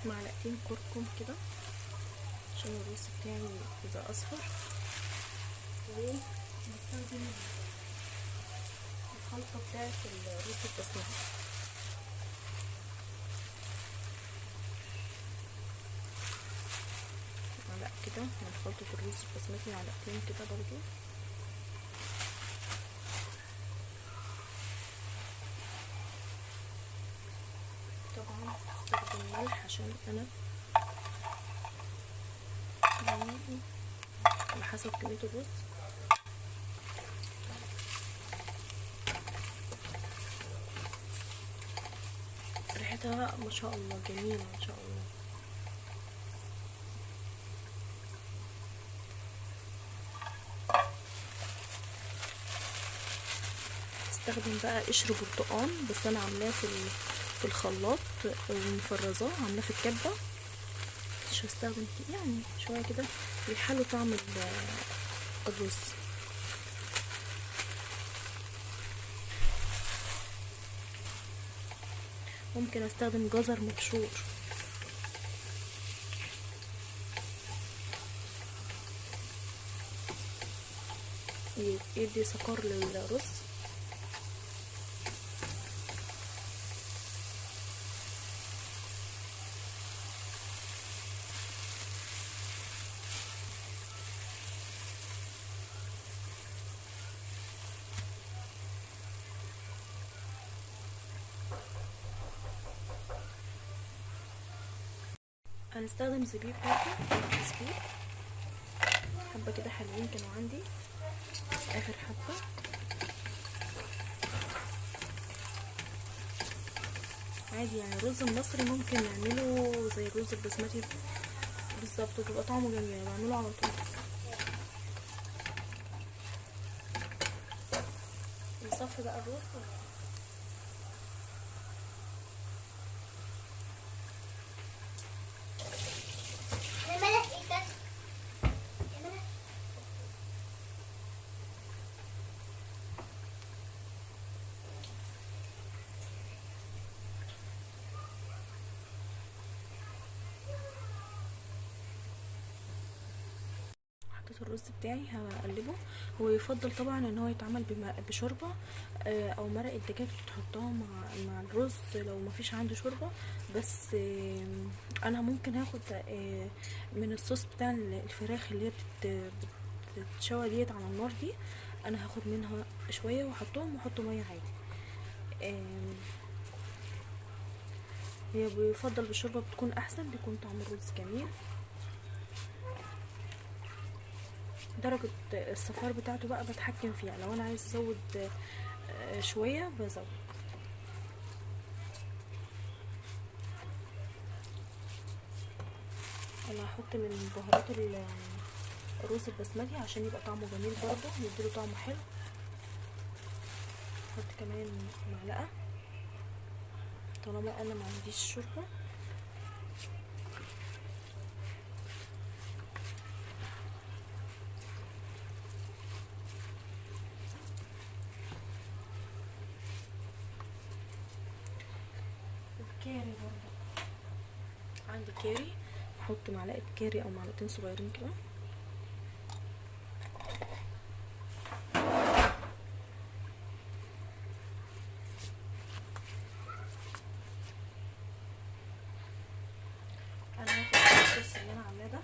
معلقتين كركم كده عشان الرز بتاعي يبقى اصفر. وبستخدم الخلطة بتاعت الرز البسمتي. معلقة كده من خلطة الرز البسمتي، معلقتين كده برضو. طبعا بستخدم ملح عشان انا على حسب كمية الرز. ريحتها ما شاء الله جميلة ما شاء الله. استخدم بقى قشر برتقال، بس انا عاملاه في الخلاط ومفرزاه، عاملاه في الكبة. مش هستخدم يعني شوية كده بيحلوا طعم الرز. ممكن استخدم جزر مبشور، يدي سكر للرز. هنستخدم زبيب برضه، زبيب حبة كده حلوين كانوا عندي اخر حبة. عادي يعني الرز المصري ممكن نعمله زي الرز البسمتي بالظبط وتبقى طعمه جميل، بعمله على طول. نصفي بقى الرز. حطيت الرز بتاعي هقلبه. هو يفضل طبعا ان هو يتعمل بشوربه او مرق الدجاج تحطها مع الرز لو مفيش عندي شوربه. بس انا ممكن هاخد من الصوص بتاع الفراخ اللي هي بتتشوى ديت على النار دي، انا هاخد منها شويه واحطهم واحط ميه عادي. هي بيفضل بالشوربه بتكون احسن، بيكون طعم الرز جميل. درجة الصفار بتاعته بقى بتحكم فيها، لو انا عايز ازود شوية بزود. انا هحط من بهارات الرز البسمتي عشان يبقى طعمه جميل برضه، يديله طعم حلو. هحط كمان معلقة طالما انا ما عنديش شوربة. الكاري برضه عندي كاري، احط معلقة كاري او معلقتين صغيرين كده. انا هاخد الصوص اللي انا عاملاه ده